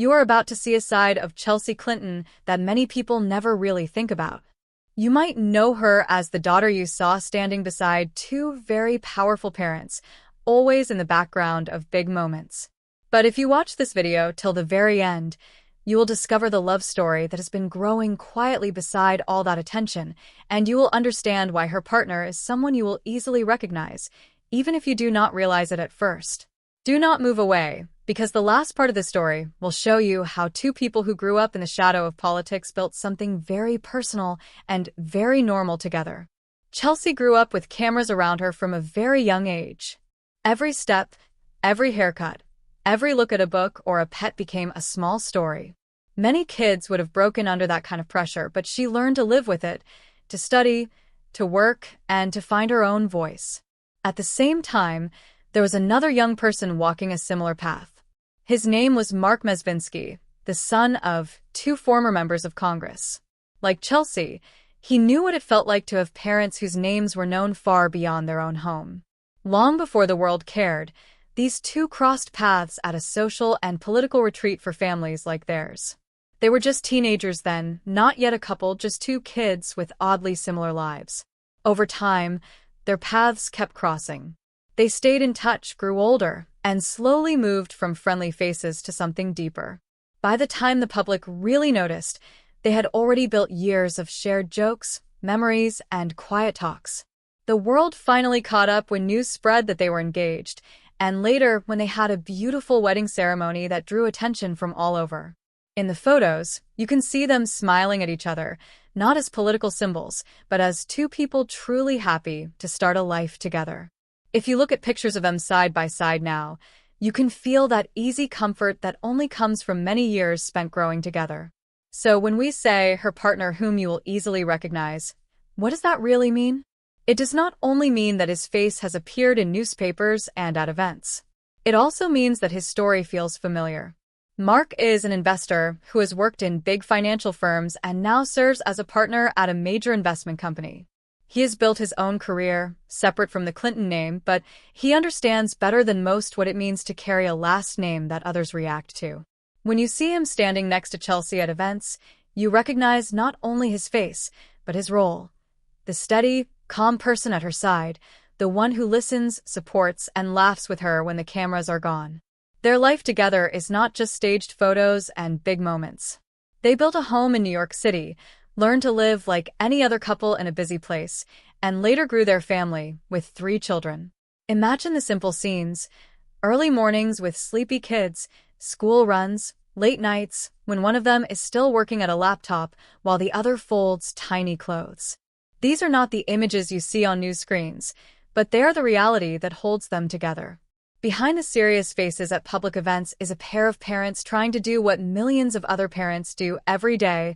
You are about to see a side of Chelsea Clinton that many people never really think about. You might know her as the daughter you saw standing beside two very powerful parents, always in the background of big moments. But if you watch this video till the very end, you will discover the love story that has been growing quietly beside all that attention, and you will understand why her partner is someone you will easily recognize, even if you do not realize it at first. Do not move away, because the last part of the story will show you how two people who grew up in the shadow of politics built something very personal and very normal together. Chelsea grew up with cameras around her from a very young age. Every step, every haircut, every look at a book or a pet became a small story. Many kids would have broken under that kind of pressure, but she learned to live with it, to study, to work, and to find her own voice. At the same time, there was another young person walking a similar path. His name was Marc Mezvinsky, the son of two former members of Congress. Like Chelsea, he knew what it felt like to have parents whose names were known far beyond their own home. Long before the world cared, these two crossed paths at a social and political retreat for families like theirs. They were just teenagers then, not yet a couple, just two kids with oddly similar lives. Over time, their paths kept crossing. They stayed in touch, grew older, and slowly moved from friendly faces to something deeper. By the time the public really noticed, they had already built years of shared jokes, memories, and quiet talks. The world finally caught up when news spread that they were engaged, and later when they had a beautiful wedding ceremony that drew attention from all over. In the photos, you can see them smiling at each other, not as political symbols, but as two people truly happy to start a life together. If you look at pictures of them side by side now, you can feel that easy comfort that only comes from many years spent growing together. So when we say her partner whom you will easily recognize, what does that really mean? It does not only mean that his face has appeared in newspapers and at events. It also means that his story feels familiar. Marc is an investor who has worked in big financial firms and now serves as a partner at a major investment company. He has built his own career, separate from the Clinton name, but he understands better than most what it means to carry a last name that others react to. When you see him standing next to Chelsea at events, you recognize not only his face, but his role. The steady, calm person at her side, the one who listens, supports, and laughs with her when the cameras are gone. Their life together is not just staged photos and big moments. They built a home in New York City, learned to live like any other couple in a busy place, and later grew their family with 3 children. Imagine the simple scenes: early mornings with sleepy kids, school runs, late nights when one of them is still working at a laptop while the other folds tiny clothes. These are not the images you see on news screens, but they are the reality that holds them together. Behind the serious faces at public events is a pair of parents trying to do what millions of other parents do every day: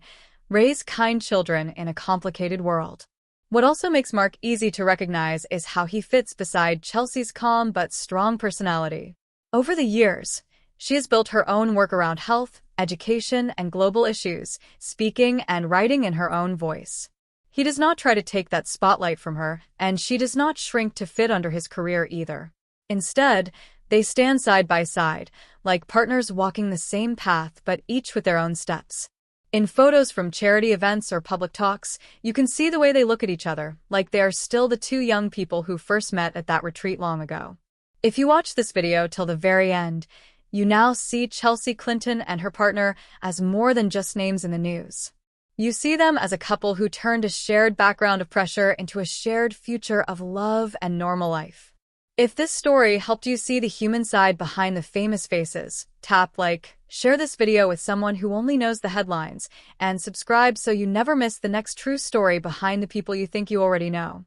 raise kind children in a complicated world. What also makes Marc easy to recognize is how he fits beside Chelsea's calm but strong personality. Over the years, she has built her own work around health, education, and global issues, speaking and writing in her own voice. He does not try to take that spotlight from her, and she does not shrink to fit under his career either. Instead, they stand side by side, like partners walking the same path but each with their own steps. In photos from charity events or public talks, you can see the way they look at each other, like they are still the two young people who first met at that retreat long ago. If you watch this video till the very end, you now see Chelsea Clinton and her partner as more than just names in the news. You see them as a couple who turned a shared background of pressure into a shared future of love and normal life. If this story helped you see the human side behind the famous faces, tap like, share this video with someone who only knows the headlines, and subscribe so you never miss the next true story behind the people you think you already know.